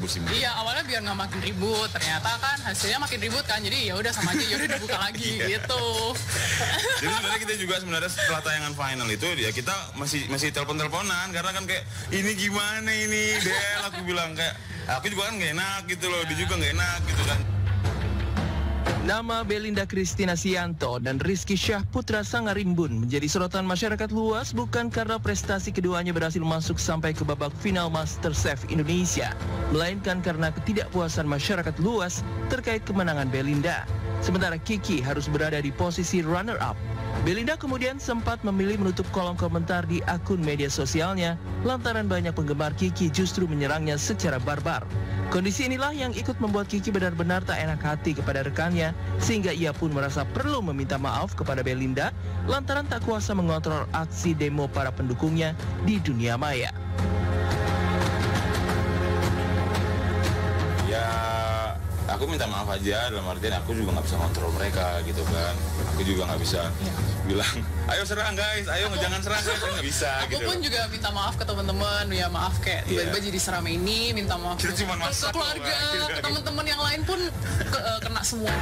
bagus sih. Iya, awalnya biar nggak makin ribut, ternyata kan hasilnya makin ribut kan, jadi ya udah sama aja, yaudah dibuka lagi gitu. Jadi sebenarnya kita juga setelah tayangan final itu ya kita masih telepon-teleponan karena kan kayak ini gimana ini Del, aku bilang kayak aku juga kan nggak enak gitu loh, dia juga nggak enak gitu kan. Nama Belinda Christina Sianto dan Rizky Syah Putra Sangarimbun menjadi sorotan masyarakat luas bukan karena prestasi keduanya berhasil masuk sampai ke babak final MasterChef Indonesia, melainkan karena ketidakpuasan masyarakat luas terkait kemenangan Belinda. Sementara Kiki harus berada di posisi runner-up. Belinda kemudian sempat memilih menutup kolom komentar di akun media sosialnya lantaran banyak penggemar Kiki justru menyerangnya secara barbar. Kondisi inilah yang ikut membuat Kiki benar-benar tak enak hati kepada rekannya, sehingga ia pun merasa perlu meminta maaf kepada Belinda lantaran tak kuasa mengontrol aksi demo para pendukungnya di dunia maya. Ya, aku minta maaf aja, dalam artian aku juga nggak bisa kontrol mereka gitu kan. Aku juga nggak bisa bilang, ayo serang guys, ayo jangan serang guys, nggak bisa. Aku gitu pun juga minta maaf ke teman-teman, ya maaf kayak tiba-tiba jadi seramai ini, minta maaf Kita cuma ke masak keluarga, loh, ke teman-teman yang lain pun kena semua.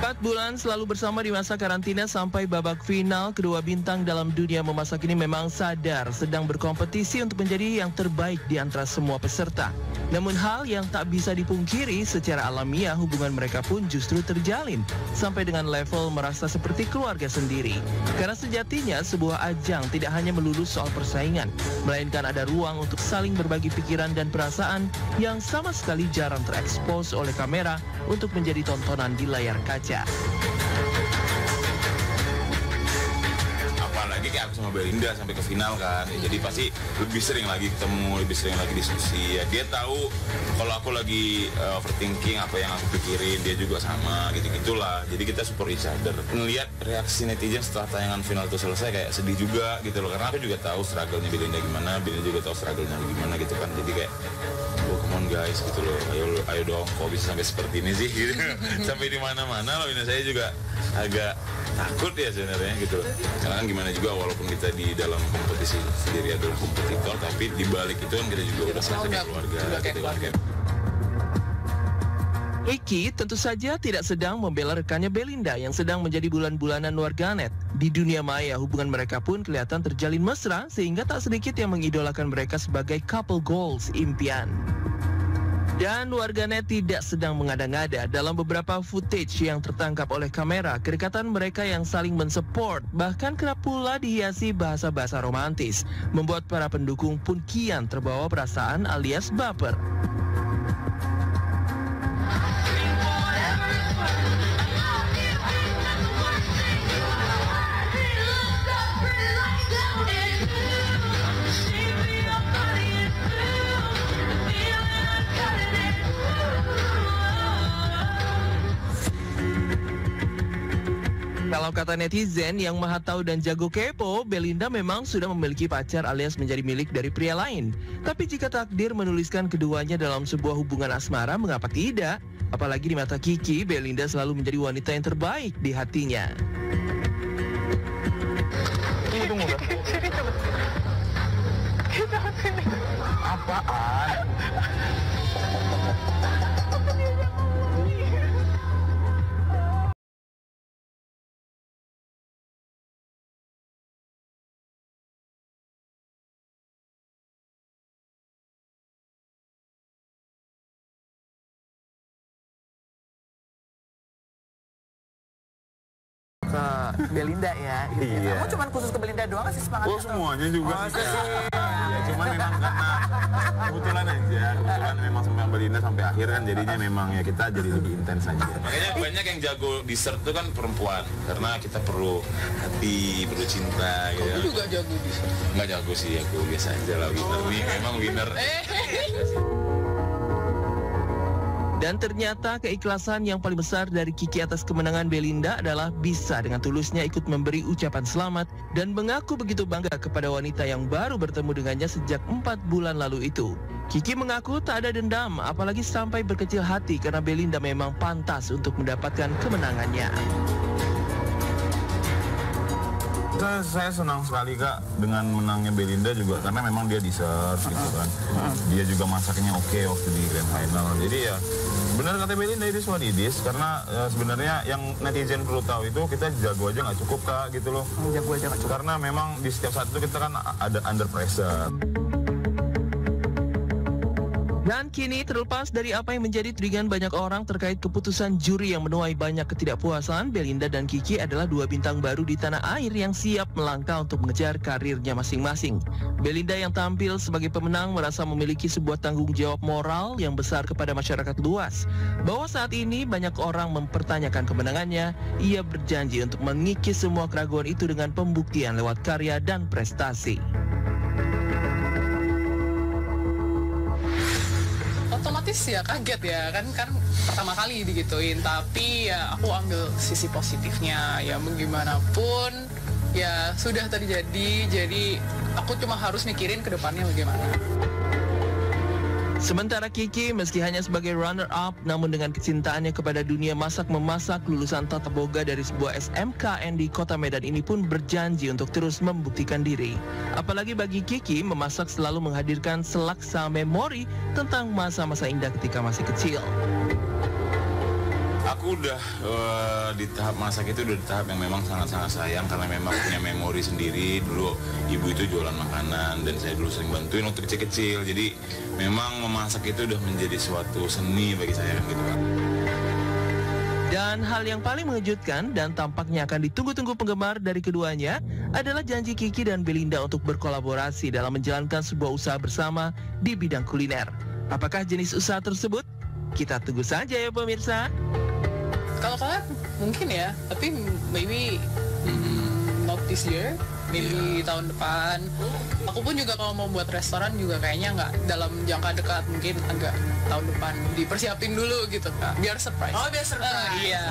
4 bulan selalu bersama di masa karantina sampai babak final, kedua bintang dalam dunia memasak ini memang sadar sedang berkompetisi untuk menjadi yang terbaik di antara semua peserta. Namun hal yang tak bisa dipungkiri, secara alamiah hubungan mereka pun justru terjalin sampai dengan level merasa seperti keluarga sendiri. Karena sejatinya sebuah ajang tidak hanya melulu soal persaingan, melainkan ada ruang untuk saling berbagi pikiran dan perasaan yang sama sekali jarang terekspos oleh kamera untuk menjadi tontonan di layar kaca. Apalagi kayak aku sama Belinda sampai ke final kan, ya, jadi pasti lebih sering lagi ketemu, lebih sering lagi diskusi. Ya, dia tahu kalau aku lagi overthinking apa yang aku pikirin, dia juga sama gitu-gitulah. Jadi kita support each other. Ngelihat reaksi netizen setelah tayangan final itu selesai kayak sedih juga gitu loh, karena aku juga tahu struggle-nya Belinda gimana, Belinda juga tahu struggle-nya gimana gitu kan. Jadi kayak come on guys gitu loh, ayo dong, kok bisa sampai seperti ini sih gitu. Sampai di mana-mana loh, ini saya juga agak takut ya sebenarnya gitu loh. Karena kan gimana juga walaupun kita di dalam kompetisi sendiri adalah kompetitor, tapi di balik itu kan kita juga udah kayak keluarga gitu kan. Kiki tentu saja tidak sedang membela rekannya Belinda yang sedang menjadi bulan-bulanan warganet. Di dunia maya hubungan mereka pun kelihatan terjalin mesra sehingga tak sedikit yang mengidolakan mereka sebagai couple goals impian. Dan warganet tidak sedang mengada-ngada. Dalam beberapa footage yang tertangkap oleh kamera, kedekatan mereka yang saling mensupport bahkan kerap pula dihiasi bahasa-bahasa romantis, membuat para pendukung pun kian terbawa perasaan alias baper. Kalau kata netizen yang maha tahu dan jago kepo, Belinda memang sudah memiliki pacar alias menjadi milik dari pria lain. Tapi jika takdir menuliskan keduanya dalam sebuah hubungan asmara, mengapa tidak? Apalagi di mata Kiki, Belinda selalu menjadi wanita yang terbaik di hatinya. Tunggu. Apaan? Ke Belinda ya. Gitu. Iya. Kamu cuma khusus ke Belinda doang sih semangatnya? Oh semuanya juga. Oh, sih. Ya, cuman memang karena kebetulan aja, memang sampai Belinda sampai akhir kan jadinya memang ya kita jadi lebih intens aja. Makanya banyak yang jago dessert itu kan perempuan, karena kita perlu hati, perlu cinta gitu. Aku juga jago dessert. Nggak jago sih, aku biasa aja lah winner nih, memang winner. Dan ternyata keikhlasan yang paling besar dari Kiki atas kemenangan Belinda adalah bisa dengan tulusnya ikut memberi ucapan selamat dan mengaku begitu bangga kepada wanita yang baru bertemu dengannya sejak 4 bulan lalu itu. Kiki mengaku tak ada dendam, apalagi sampai berkecil hati karena Belinda memang pantas untuk mendapatkan kemenangannya. Saya senang sekali Kak dengan menangnya Belinda juga karena memang dia deserve gitu kan. Dia juga masaknya oke waktu di grand final. Jadi ya benar kata Belinda, itu what it is. Karena sebenarnya yang netizen perlu tahu itu kita jago aja nggak cukup Kak gitu loh. Jago aja nggak cukup. Karena memang di setiap saat itu kita kan ada under pressure. Dan kini terlepas dari apa yang menjadi tudingan banyak orang terkait keputusan juri yang menuai banyak ketidakpuasan, Belinda dan Kiki adalah dua bintang baru di tanah air yang siap melangkah untuk mengejar karirnya masing-masing. Belinda yang tampil sebagai pemenang merasa memiliki sebuah tanggung jawab moral yang besar kepada masyarakat luas. Bahwa saat ini banyak orang mempertanyakan kemenangannya, ia berjanji untuk mengikis semua keraguan itu dengan pembuktian lewat karya dan prestasi. Otomatis ya kaget ya kan pertama kali digituin, tapi ya aku ambil sisi positifnya, ya bagaimanapun ya sudah terjadi, jadi aku cuma harus mikirin ke depannya bagaimana. Sementara Kiki meski hanya sebagai runner-up, namun dengan kecintaannya kepada dunia masak-memasak, lulusan tata boga dari sebuah SMKN di kota Medan ini pun berjanji untuk terus membuktikan diri. Apalagi bagi Kiki, memasak selalu menghadirkan selaksa memori tentang masa-masa indah ketika masih kecil. Aku udah di tahap masak itu udah di tahap yang memang sangat-sangat sayang karena memang punya memori sendiri. Dulu ibu itu jualan makanan dan saya dulu sering bantuin waktu kecil-kecil. Jadi memang memasak itu udah menjadi suatu seni bagi saya kan gitu Pak. Dan hal yang paling mengejutkan dan tampaknya akan ditunggu-tunggu penggemar dari keduanya adalah janji Kiki dan Belinda untuk berkolaborasi dalam menjalankan sebuah usaha bersama di bidang kuliner. Apakah jenis usaha tersebut? Kita tunggu saja ya pemirsa. Kalau kalian mungkin ya, tapi maybe not this year, maybe tahun depan. Aku pun juga kalau mau buat restoran juga kayaknya nggak dalam jangka dekat, mungkin agak tahun depan. Dipersiapin dulu gitu Kak, biar surprise. Oh, biar surprise. Iya.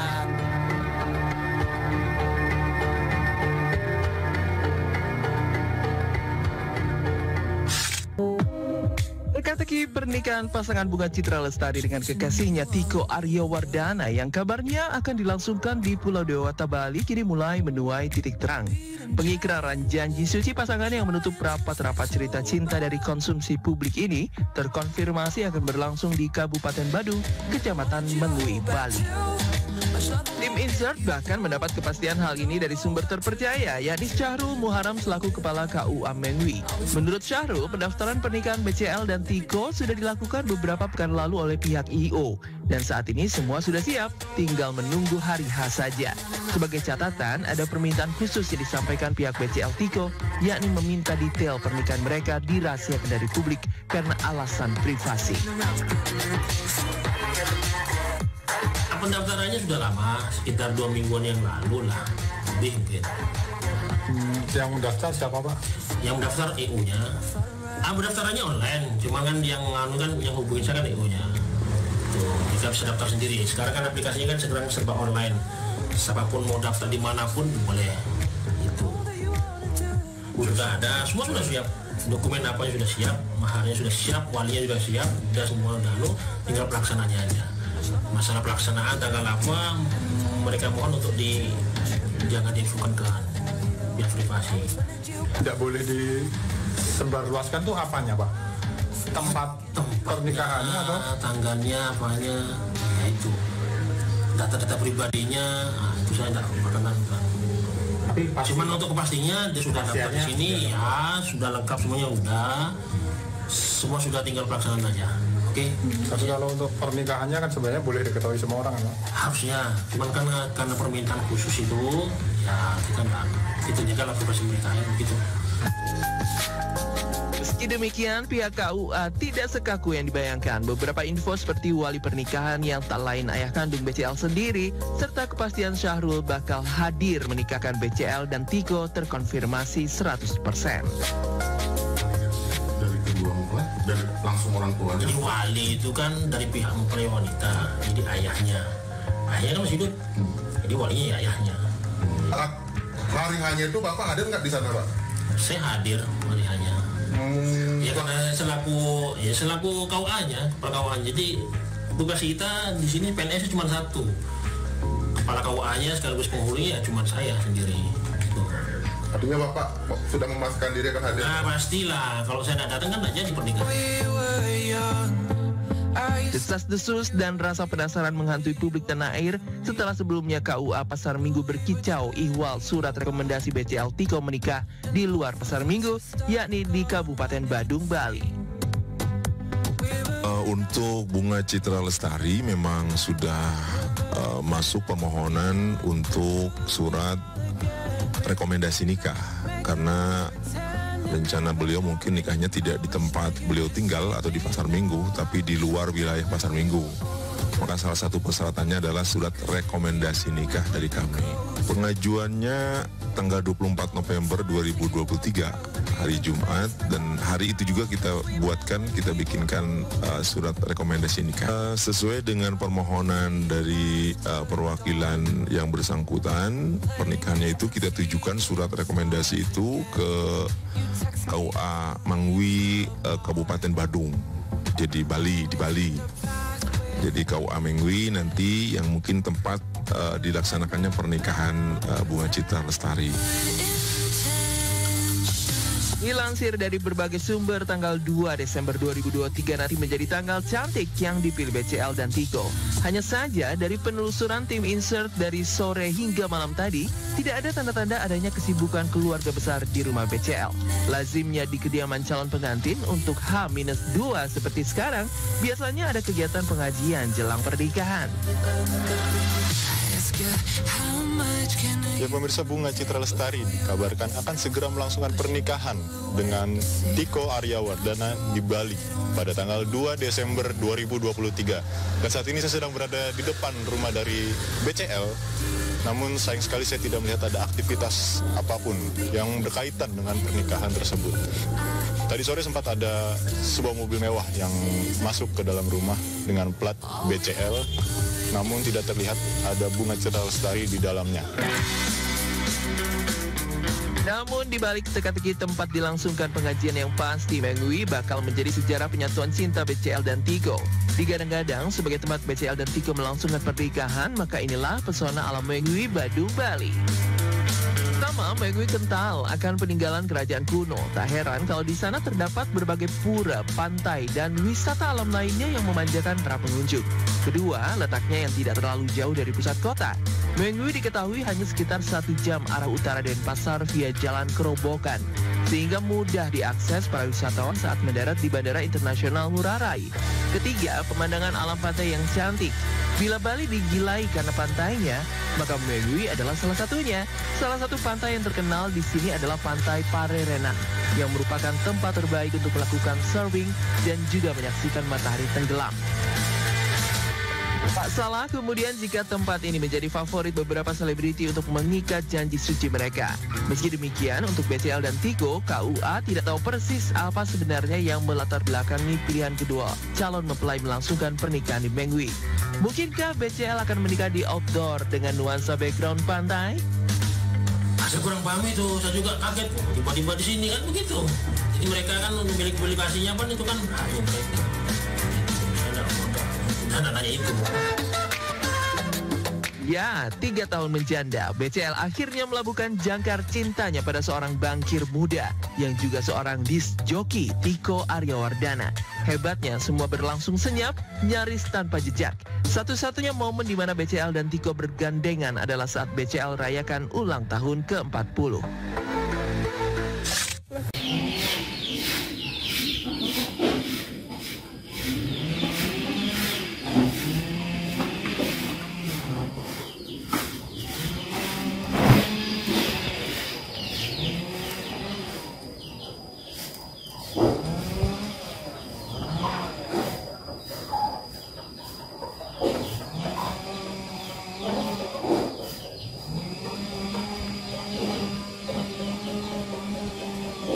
Teka-teki pernikahan pasangan Bunga Citra Lestari dengan kekasihnya Tiko Aryawardana yang kabarnya akan dilangsungkan di Pulau Dewata, Bali kini mulai menuai titik terang. Pengikraran janji suci pasangan yang menutup rapat-rapat cerita cinta dari konsumsi publik ini terkonfirmasi akan berlangsung di Kabupaten Badung, Kecamatan Mengui, Bali. Tim Insert bahkan mendapat kepastian hal ini dari sumber terpercaya, yakni Syahrul Muharam selaku Kepala KUA Mengui. Menurut Syahrul, pendaftaran pernikahan BCL dan Tiko sudah dilakukan beberapa pekan lalu oleh pihak IO. Dan saat ini semua sudah siap, tinggal menunggu hari H saja. Sebagai catatan, ada permintaan khusus yang disampaikan pihak BCL Tiko, yakni meminta detail pernikahan mereka dirahasiakan dari publik karena alasan privasi. Pendaftarannya sudah lama, sekitar 2 mingguan yang lalu lah, lebih mungkin. Yang mendaftar siapa Pak? Yang mendaftar EU-nya. Pendaftarannya online, cuma kan yang hubungin saya kan EU-nya. Tuh, kita bisa daftar sendiri. Sekarang kan aplikasinya kan sekarang serba online. Siapapun mau daftar dimanapun boleh. Itu. Sudah ada, semua sudah siap. Dokumen apanya sudah siap, maharnya sudah siap, walinya sudah siap, sudah semua udah lalu, tinggal pelaksananya aja. Masalah pelaksanaan tanggal apa mereka mohon untuk jangan diinfokan ke pihak privasi. Tidak boleh disebarluaskan tuh apanya Pak? Tempat pernikahannya atau tanggalnya apanya? Ya itu data-data pribadinya, itu saya tidak perkenalkan. tapi Cuman untuk kepastinya dia sudah daftar di sini ya, sudah lengkap semuanya, semua sudah tinggal pelaksanaan aja. Oke. Tapi kalau untuk pernikahannya kan sebenarnya boleh diketahui semua orang kan Pak? Harusnya, cuman karena permintaan khusus itu ya kita jaga lah privasi mereka ya begitu. Meski demikian, pihak KUA tidak sekaku yang dibayangkan. Beberapa info seperti wali pernikahan yang tak lain ayah kandung BCL sendiri, serta kepastian Syahrul bakal hadir menikahkan BCL dan Tiko terkonfirmasi 100%. Dari kedua mempelai, dari langsung orang tuanya. Jadi wali itu kan dari pihak mempelai wanita, jadi ayahnya kan masih hidup, jadi walinya ya ayahnya. Hari hanya itu Bapak hadir nggak di sana Pak? Saya hadir hari hanya. Ya karena selaku KUA-nya, perkawanan. Jadi tugas kita di sini PNS cuma satu. Kepala KUA-nya sekaligus penghulunya ya cuma saya sendiri. Gitu. Artinya Bapak sudah memastikan diri akan hadir? Nah pastilah, kalau saya nggak datang kan nggak jadi pernikahan. Desas-desus dan rasa penasaran menghantui publik tanah air setelah sebelumnya KUA Pasar Minggu berkicau ihwal surat rekomendasi BCL Tiko menikah di luar Pasar Minggu, yakni di Kabupaten Badung, Bali. Untuk Bunga Citra Lestari memang sudah masuk permohonan untuk surat rekomendasi nikah, karena rencana beliau mungkin nikahnya tidak di tempat beliau tinggal atau di Pasar Minggu, tapi di luar wilayah Pasar Minggu. Maka salah satu persyaratannya adalah surat rekomendasi nikah dari kami. Pengajuannya tanggal 24 November 2023, hari Jumat, dan hari itu juga kita bikinkan surat rekomendasi nikah. Sesuai dengan permohonan dari perwakilan yang bersangkutan, pernikahannya itu kita tujukan surat rekomendasi itu ke KUA Mangwi, Kabupaten Badung, jadi di Bali. Jadi KUA Mangwi nanti yang mungkin tempat dilaksanakannya pernikahan Bunga Citra Lestari. Dilansir dari berbagai sumber, tanggal 2 Desember 2023 nanti menjadi tanggal cantik yang dipilih BCL dan Tiko. Hanya saja dari penelusuran tim insert dari sore hingga malam tadi, tidak ada tanda-tanda adanya kesibukan keluarga besar di rumah BCL. Lazimnya di kediaman calon pengantin untuk H-2 seperti sekarang, biasanya ada kegiatan pengajian jelang pernikahan. Ya pemirsa, Bunga Citra Lestari dikabarkan akan segera melangsungkan pernikahan dengan Tiko Aryawardana di Bali pada tanggal 2 Desember 2023. Dan saat ini saya sedang berada di depan rumah dari BCL, namun sayang sekali saya tidak melihat ada aktivitas apapun yang berkaitan dengan pernikahan tersebut. Tadi sore sempat ada sebuah mobil mewah yang masuk ke dalam rumah dengan plat BCL, namun tidak terlihat ada Bunga Citra Lestari di dalamnya. Namun di balik teka-teki tempat dilangsungkan pengajian yang pasti Mangwi bakal menjadi sejarah penyatuan cinta BCL dan Tiko. Digadang-gadang sebagai tempat BCL dan Tiko melangsungkan pernikahan, maka inilah pesona alam Mangwi, Badung, Bali. Pertama, Mangwi kental akan peninggalan kerajaan kuno. Tak heran kalau di sana terdapat berbagai pura, pantai, dan wisata alam lainnya yang memanjakan para pengunjung. Kedua, letaknya yang tidak terlalu jauh dari pusat kota. Mangwi diketahui hanya sekitar 1 jam arah utara Denpasar via Jalan Kerobokan, sehingga mudah diakses para wisatawan saat mendarat di Bandara Internasional Ngurah Rai. Ketiga, pemandangan alam pantai yang cantik. Bila Bali digilai karena pantainya, maka Mangwi adalah salah satunya. Salah satu pantai yang terkenal di sini adalah Pantai Parerenan, yang merupakan tempat terbaik untuk melakukan surfing dan juga menyaksikan matahari tenggelam. Tak salah kemudian jika tempat ini menjadi favorit beberapa selebriti untuk mengikat janji suci mereka. Meski demikian, untuk BCL dan Tiko, KUA tidak tahu persis apa sebenarnya yang melatar belakangi pilihan kedua calon mempelai melangsungkan pernikahan di Mangwi. Mungkinkah BCL akan menikah di outdoor dengan nuansa background pantai? Saya kurang paham itu, saya juga kaget tiba-tiba di sini kan begitu. Jadi mereka kan memiliki aplikasinya kan itu kan mereka. Saya nanya itu. Ya, 3 tahun menjanda, BCL akhirnya melabuhkan jangkar cintanya pada seorang bangkir muda yang juga seorang disc joki, Tiko Aryawardana. Hebatnya, semua berlangsung senyap, nyaris tanpa jejak. Satu-satunya momen di mana BCL dan Tiko bergandengan adalah saat BCL rayakan ulang tahun ke-40.